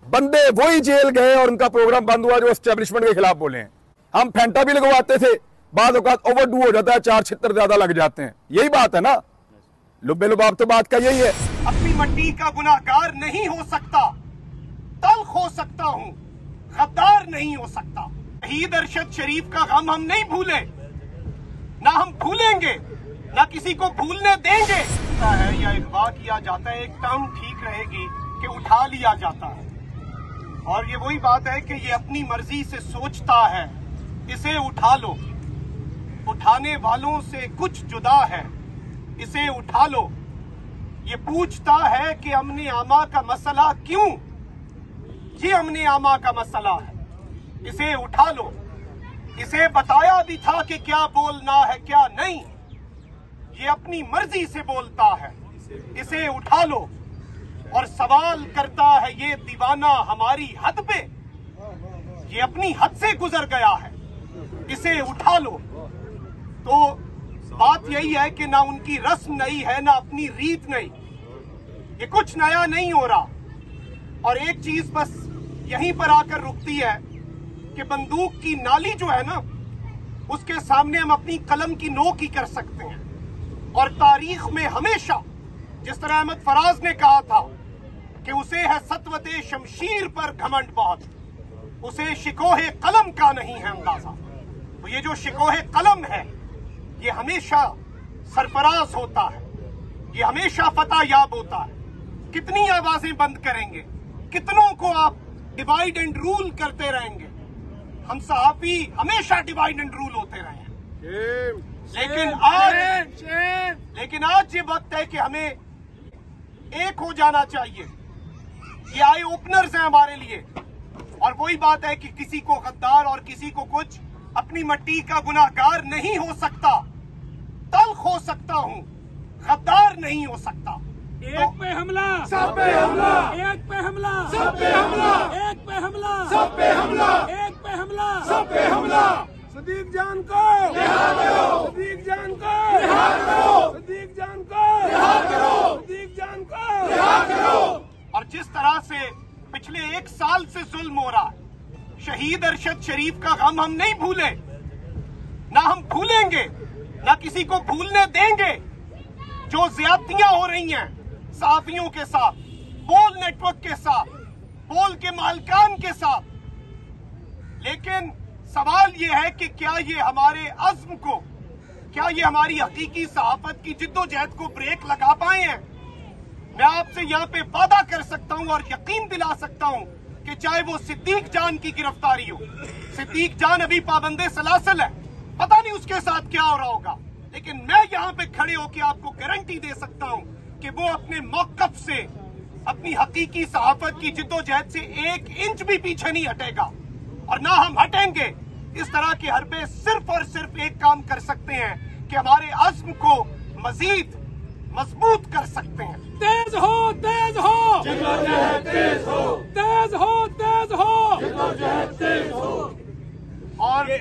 बंदे वही जेल गए और उनका प्रोग्राम बंद हुआ जो एस्टेब्लिशमेंट के खिलाफ बोले हैं। हम फेंटा भी लगवाते थे, बाद औकात ओवरडू हो जाता है, 4 छितर ज्यादा लग जाते हैं। यही बात है ना, लुब्बे लुबाब तो बात का यही है। अपनी मट्टी का गुनाहगार नहीं हो सकता, तल्ख हो सकता हूँ, गद्दार नहीं हो सकता। शहीद अरशद शरीफ का गम हम नहीं भूले, ना हम भूलेंगे, ना किसी को भूलने देंगे। है या अगवा किया जाता है, एक टर्म ठीक रहेगी कि उठा लिया जाता है। और ये वही बात है कि ये अपनी मर्जी से सोचता है, इसे उठा लो। उठाने वालों से कुछ जुदा है, इसे उठा लो। ये पूछता है कि अमने आमा का मसला क्यों, ये अमने आमा का मसला है, इसे उठा लो। इसे बताया भी था कि क्या बोलना है क्या नहीं, ये अपनी मर्जी से बोलता है, इसे उठा लो। और सवाल करता है ये दीवाना हमारी हद पे, ये अपनी हद से गुजर गया है, इसे उठा लो। तो बात यही है कि ना उनकी रस्म नई है, ना अपनी रीत नई, ये कुछ नया नहीं हो रहा। और एक चीज बस यहीं पर आकर रुकती है कि बंदूक की नाली जो है ना, उसके सामने हम अपनी कलम की नोक ही कर सकते हैं। और तारीख में हमेशा, जिस तरह अहमद फराज ने कहा था कि उसे है सतवते शमशीर पर घमंड बहुत, उसे शिकोहे कलम का नहीं है अंदाजा। तो ये जो शिकोहे कलम है, ये हमेशा सरफराज होता है, ये हमेशा फतह याब होता है। कितनी आवाजें बंद करेंगे, कितनों को आप डिवाइड एंड रूल करते रहेंगे। हम सहाफी हमेशा डिवाइड एंड रूल होते रहे हैं, लेकिन आज ये वक्त है कि हमें एक हो जाना चाहिए। ये आई ओपनर्स हैं हमारे लिए। और वही बात है कि किसी को गद्दार और किसी को कुछ, अपनी मट्टी का गुनाहगार नहीं हो सकता, तल्ख हो सकता हूँ, गद्दार नहीं हो सकता। एक पे हमला, सब पे हमला, एक पे हमला, सब पे हमला, एक पे हमला, सब पे हमला, एक पे हमला, सब पे हमला। सदीक जान को रिहा करो, सदीक जान को रिहा करो, सदीक जान को रिहा करो, सदीक जान को रिहा करो। और जिस तरह से पिछले 1 साल से जुल्म हो रहा है, शहीद अरशद शरीफ का गम हम नहीं भूले, ना हम भूलेंगे, ना किसी को भूलने देंगे। जो ज्यादतियां हो रही हैं सहाफियों के साथ, बोल नेटवर्क के साथ, बोल के मालकान के साथ, लेकिन सवाल ये है कि क्या ये हमारे अज़्म को, क्या ये हमारी हकीकी सहाफत की जिद्दोजहद को ब्रेक लगा पाए हैं? मैं आपसे यहाँ पे वादा कर सकता हूँ और यकीन दिला सकता हूँ कि चाहे वो सिद्दीक जान की गिरफ्तारी हो, सिद्दीक जान अभी पाबंदे सलासल है, पता नहीं उसके साथ क्या हो रहा होगा, लेकिन मैं यहाँ पे खड़े होकर आपको गारंटी दे सकता हूँ कि वो अपने मौकफ से, अपनी हकीकी सहाफत की जिद्दोजहद से 1 इंच भी पीछे नहीं हटेगा। और ना हम हटेंगे। इस तरह के हरबे सिर्फ और सिर्फ एक काम कर सकते हैं कि हमारे अज़्म को मजीद मजबूत कर सकते हैं। तेज हो, तेज हो, जिद्दोजहद तेज हो, तेज हो, तेज हो, जिद्दोजहद तेज हो। और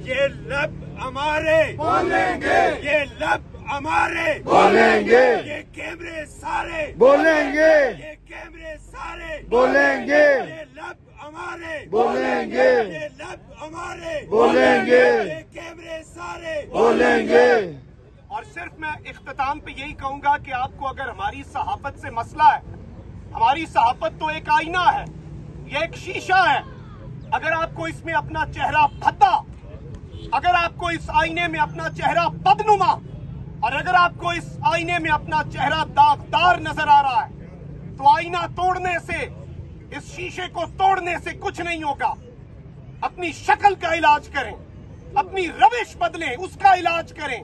ये लब हमारे बोलेंगे, ये लब हमारे बोलेंगे, ये कैमरे सारे बोलेंगे, ये कैमरे सारे बोलेंगे, ये लब हमारे बोलेंगे, ये लब हमारे बोलेंगे, ये कैमरे सारे बोलेंगे। और सिर्फ मैं इख्तिताम पे यही कहूंगा कि आपको अगर हमारी सहाफत से मसला है, हमारी सहाफत तो एक आईना है, ये एक शीशा है। अगर आपको इसमें अपना चेहरा भद्दा, अगर आपको इस आईने में अपना चेहरा बदनुमा, और अगर आपको इस आईने में अपना चेहरा दागदार नजर आ रहा है, तो आईना तोड़ने से, इस शीशे को तोड़ने से कुछ नहीं होगा। अपनी शक्ल का इलाज करें, अपनी रविश बदलें, उसका इलाज करें।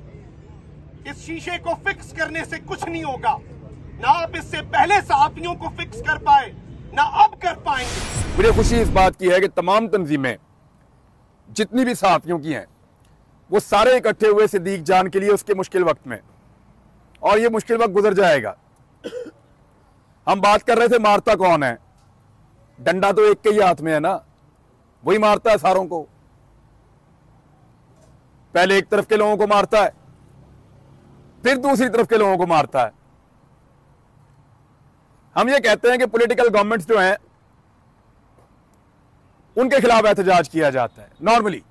इस शीशे को फिक्स करने से कुछ नहीं होगा। ना आप इससे पहले सहाफियों को फिक्स कर पाए, ना अब कर पाएंगे। मुझे खुशी इस बात की है कि तमाम तंजीमें जितनी भी सहाफियों की हैं, वो सारे इकट्ठे हुए सिद्दीक जान के लिए उसके मुश्किल वक्त में, और ये मुश्किल वक्त गुजर जाएगा। हम बात कर रहे थे मारता कौन है, डंडा तो एक के ही हाथ में है ना, वही मारता है सारों को। पहले एक तरफ के लोगों को मारता है, फिर दूसरी तरफ के लोगों को मारता है। हम ये कहते हैं कि पॉलिटिकल गवर्नमेंट्स जो हैं उनके खिलाफ एहतजाज किया जाता है नॉर्मली।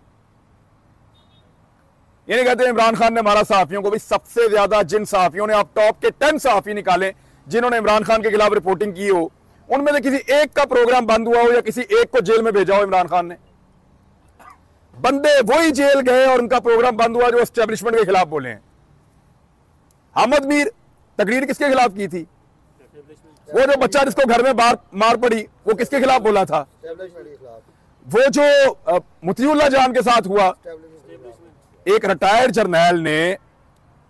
ये नहीं कहते इमरान खान ने मारा सहाफियों को। भाई सबसे ज्यादा जिन सहाफियों ने, आप टॉप के 10 सहाफी निकालें जिन्होंने इमरान खान के खिलाफ रिपोर्टिंग की हो, उनमें से किसी एक का प्रोग्राम बंद हुआ हो या किसी एक को जेल में भेजा हो इमरान खान ने? बंदे वही जेल गए और उनका प्रोग्राम बंद हुआ जो एस्टेब्लिशमेंट के खिलाफ बोले हैं। अहमद मीर तकरीर किसके खिलाफ की थी? वो जो बच्चा जिसको घर में मार पड़ी, वो किसके खिलाफ बोला था? वो जो मुतीउल्लाह जान के साथ हुआ, एक रिटायर्ड जर्नैल ने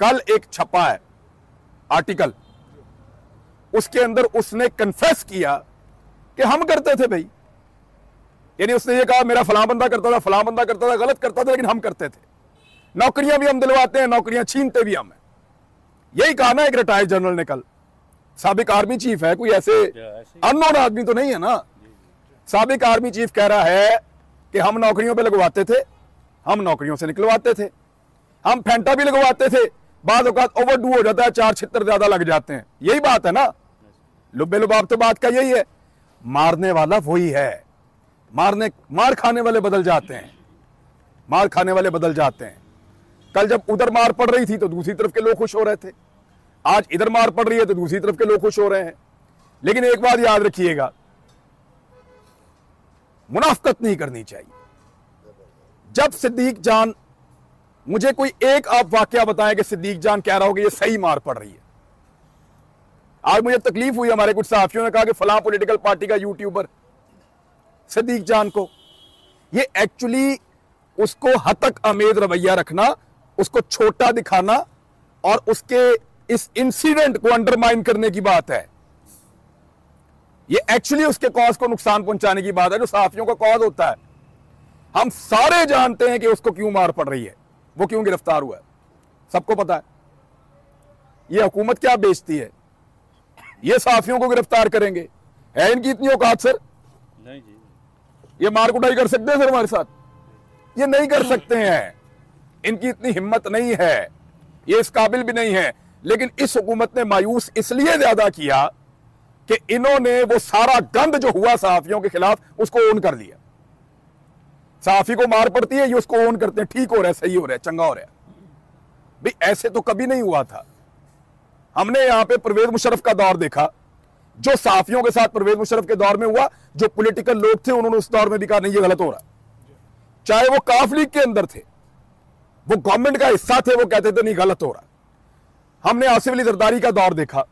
कल एक छपा है आर्टिकल, उसके अंदर उसने कन्फेस किया कि हम करते थे भाई। यानी उसने ये कहा मेरा फलां बंदा करता था, फलां बंदा करता था, गलत करता था, लेकिन हम करते थे। नौकरियां भी हम दिलवाते हैं, नौकरियां छीनते भी हम हैं। यही कहा ना एक रिटायर्ड जनरल ने कल। साबिक आर्मी चीफ है, कोई ऐसे अननोन आदमी तो नहीं है ना। साबिक आर्मी चीफ कह रहा है कि हम नौकरियों पे लगवाते थे, हम नौकरियों से निकलवाते थे, हम फेंटा भी लगवाते थे, बाद औकात ओवरडू हो जाता है, 4 छितर ज्यादा लग जाते हैं। यही बात है ना, लुब्बे लुबाब तो बात का यही है। मारने वाला वही है, मार खाने वाले बदल जाते हैं, मार खाने वाले बदल जाते हैं। कल जब उधर मार पड़ रही थी तो दूसरी तरफ के लोग खुश हो रहे थे, आज इधर मार पड़ रही है तो दूसरी तरफ के लोग खुश हो रहे हैं। लेकिन एक बात याद रखिएगा, मुनाफकत नहीं करनी चाहिए। जब सिद्दीक जान, मुझे कोई एक आप वाकया बताएं कि सिद्दीक जान कह रहा हो कि ये सही मार पड़ रही है। आज मुझे तकलीफ हुई, हमारे कुछ सहाफियों ने कहा कि फलां पॉलिटिकल पार्टी का यूट्यूबर सिद्दीक जान को, ये एक्चुअली उसको हतक अमेद रवैया रखना, उसको छोटा दिखाना और उसके इस इंसिडेंट को अंडरमाइन करने की बात है। ये एक्चुअली उसके कॉज को नुकसान पहुंचाने की बात है, जो सहाफियों का कॉज होता है। हम सारे जानते हैं कि उसको क्यों मार पड़ रही है, वो क्यों गिरफ्तार हुआ है, सबको पता है। ये हुकूमत क्या बेचती है, ये सहाफियों को गिरफ्तार करेंगे? है इनकी इतनी औकात सर? नहीं जी, ये मार कुटाई कर सकते हैं सर हमारे साथ? ये नहीं कर सकते हैं, इनकी इतनी हिम्मत नहीं है, ये इस काबिल भी नहीं है। लेकिन इस हुकूमत ने मायूस इसलिए ज्यादा किया कि इन्होंने वो सारा गंद जो हुआ सहाफियों के खिलाफ उसको ओन कर लिया। सहाफी को मार पड़ती है, ये उसको ओन करते हैं, ठीक हो रहा है, सही हो रहा है, चंगा हो रहा है। भाई ऐसे तो कभी नहीं हुआ था। हमने यहां पे परवेज मुशर्रफ का दौर देखा, जो सहाफियों के साथ परवेज मुशर्रफ के दौर में हुआ, जो पॉलिटिकल लोग थे उन्होंने उस दौर में भी कहा नहीं ये गलत हो रहा। चाहे वो काफ लीग के अंदर थे, वो गवर्नमेंट का हिस्सा थे, वो कहते थे नहीं गलत हो रहा। हमने आसिफ अली जरदारी का दौर देखा,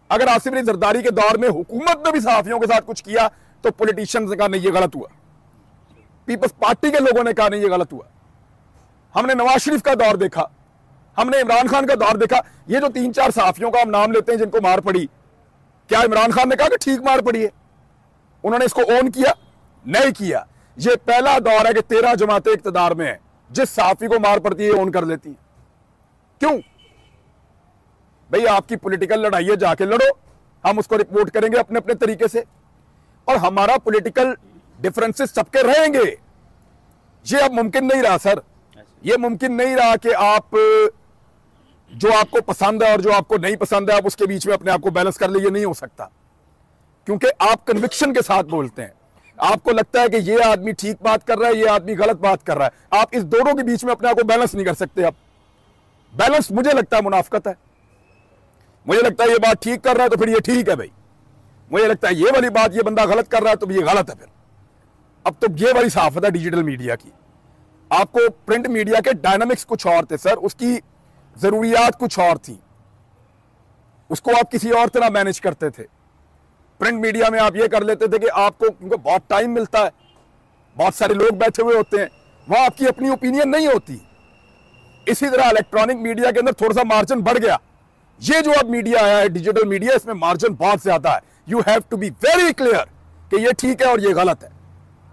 अगर आसिफ अली जरदारी के दौर में हुकूमत ने भी सहाफियों के साथ कुछ किया तो पॉलिटिशियंस ने कहा नहीं ये गलत हुआ, पीपल्स पार्टी के लोगों ने कहा नहीं ये गलत हुआ। हमने नवाज शरीफ का दौर देखा, हमने इमरान खान का दौर देखा। ये जो 3-4 सहाफियों का हम नाम लेते हैं जिनको मार पड़ी, क्या इमरान खान ने कहा कि ठीक मार पड़ी है? उन्होंने इसको ओन किया? नहीं किया। ये पहला दौर है कि 13 जमातें इक्तदार में है, जिस सहाफी को मार पड़ती है ओन कर लेती है। क्यों भाई? आपकी पॉलिटिकल लड़ाई है, जाके लड़ो, हम उसको रिपोर्ट करेंगे अपने अपने तरीके से, और हमारा पॉलिटिकल डिफरेंसेस सबके रहेंगे। ये अब मुमकिन नहीं रहा सर, ये मुमकिन नहीं रहा कि आप जो आपको पसंद है और जो आपको नहीं पसंद है आप उसके बीच में अपने आप को बैलेंस कर ले। ये नहीं हो सकता, क्योंकि आप कन्विक्शन के साथ बोलते हैं। आपको लगता है कि ये आदमी ठीक बात कर रहा है, ये आदमी गलत बात कर रहा है, आप इस दोनों के बीच में अपने आप को बैलेंस नहीं कर सकते। आप बैलेंस, मुझे लगता है, मुनाफकत है। मुझे लगता है ये बात ठीक कर रहा है तो फिर ये ठीक है भाई, मुझे लगता है ये वाली बात ये बंदा गलत कर रहा है तो ये गलत है फिर। अब तो ये वाली सहाफत है डिजिटल मीडिया की। आपको प्रिंट मीडिया के डायनामिक्स कुछ और थे सर, उसकी जरूरियात कुछ और थी, उसको आप किसी और तरह मैनेज करते थे। प्रिंट मीडिया में आप ये कर लेते थे कि आपको, क्योंकि बहुत टाइम मिलता है, बहुत सारे लोग बैठे हुए होते हैं, वहां आपकी अपनी ओपिनियन नहीं होती। इसी तरह इलेक्ट्रॉनिक मीडिया के अंदर थोड़ा सा मार्जिन बढ़ गया। ये जो अब मीडिया आया है, डिजिटल मीडिया, इसमें मार्जिन बहुत ज्यादा है। You have to be very clear कि ये ठीक है और ये गलत है।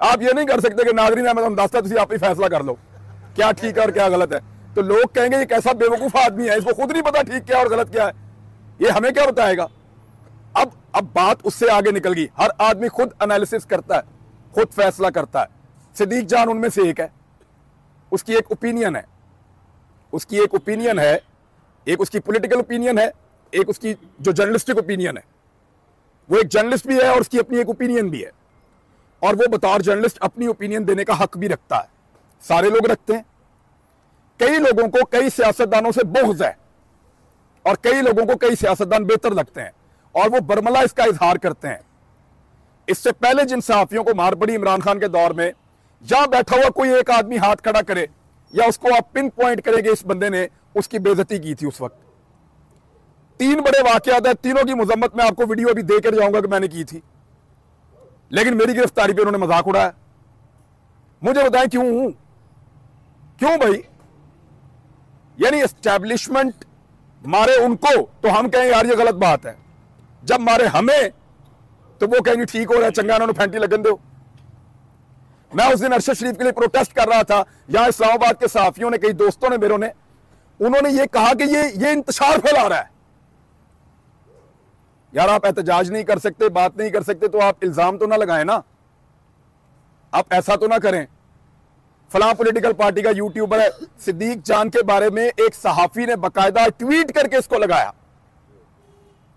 आप ये नहीं कर सकते कि नाज़रीन मैं अंदाज़ा तुम आप ही फैसला कर लो क्या ठीक है और क्या गलत है। तो लोग कहेंगे ये कैसा बेवकूफ आदमी है, इसको खुद नहीं पता ठीक क्या और गलत क्या है, ये हमें क्या बताएगा। अब बात उससे आगे निकल गई। हर आदमी खुद एनालिसिस करता है, खुद फैसला करता है। सिद्दीक जान उनमें से एक है, उसकी एक ओपिनियन है, उसकी एक ओपिनियन है, एक उसकी पॉलिटिकल ओपिनियन है, एक उसकी जो जर्नलिस्टिक ओपिनियन है। वो एक जर्नलिस्ट भी है और उसकी अपनी एक ओपिनियन भी है। और वो बतौर जर्नलिस्ट अपनी ओपिनियन देने का हक भी रखता है। सारे लोग रखते हैं। कई लोगों को कई सियासतदानों से बुग़्ज़ है और कई लोगों को कई सियासतदान बेहतर लगते हैं और वो बरमला इसका इजहार करते हैं। इससे पहले जिन सहाफियों को मार पड़ी इमरान खान के दौर में, यहां बैठा हुआ कोई एक आदमी हाथ खड़ा करे या उसको आप पिन पॉइंट करेंगे इस बंदे ने उसकी बेइज्जती की थी उस वक्त। 3 बड़े वाकयात है, तीनों की मजम्मत मैं आपको वीडियो अभी देकर जाऊंगा कि मैंने की थी, लेकिन मेरी गिरफ्तारी पे उन्होंने मजाक उड़ाया। मुझे बताएं क्यों? क्यों भाई? यानी एस्टैब्लिशमेंट मारे उनको तो हम कहें यार ये गलत बात है, जब मारे हमें तो वो कहेंगे ठीक हो रहा है, चंगा इन्होंने फैंटी लगन दो। मैं उस दिन अरशद शरीफ के लिए प्रोटेस्ट कर रहा था, यहां इस्लामाबाद के सहाफियों ने, कई दोस्तों ने मेरों ने, उन्होंने ये कहा कि ये इंतशार फैला रहा है। यार आप एहतजाज नहीं कर सकते, बात नहीं कर सकते तो आप इल्जाम तो ना लगाएं ना, आप ऐसा तो ना करें। फलां पॉलिटिकल पार्टी का यूट्यूबर है, सिद्दीक जान के बारे में एक सहाफी ने बकायदा ट्वीट करके इसको लगाया।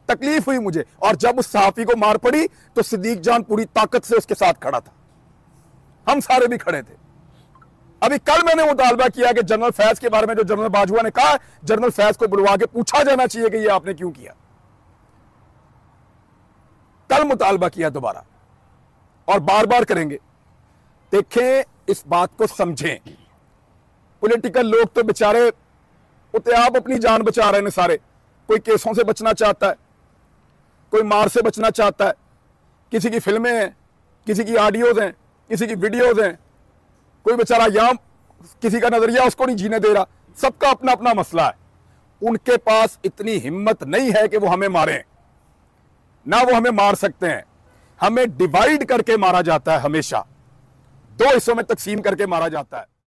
तकलीफ हुई मुझे, और जब उस सहाफी को मार पड़ी तो सिद्दीक जान पूरी ताकत से उसके साथ खड़ा था, हम सारे भी खड़े थे। अभी कल मैंने मुतालबा किया कि जनरल फैज के बारे में जो जनरल बाजवा ने कहा, जनरल फैज को बुलवा के पूछा जाना चाहिए कि यह आपने क्यों किया। कल मुतालबा किया दोबारा और बार बार करेंगे। देखें, इस बात को समझें। पॉलिटिकल लोग तो बेचारे उते आप अपनी जान बचा रहे हैं सारे। कोई केसों से बचना चाहता है, कोई मार से बचना चाहता है, किसी की फिल्में हैं, किसी की ऑडियोज हैं, किसी की वीडियोज हैं, कोई बेचारा यहां किसी का नजरिया उसको नहीं जीने दे रहा। सबका अपना अपना मसला है। उनके पास इतनी हिम्मत नहीं है कि वो हमें मारें, ना वो हमें मार सकते हैं। हमें डिवाइड करके मारा जाता है, हमेशा 2 हिस्सों में तकसीम करके मारा जाता है।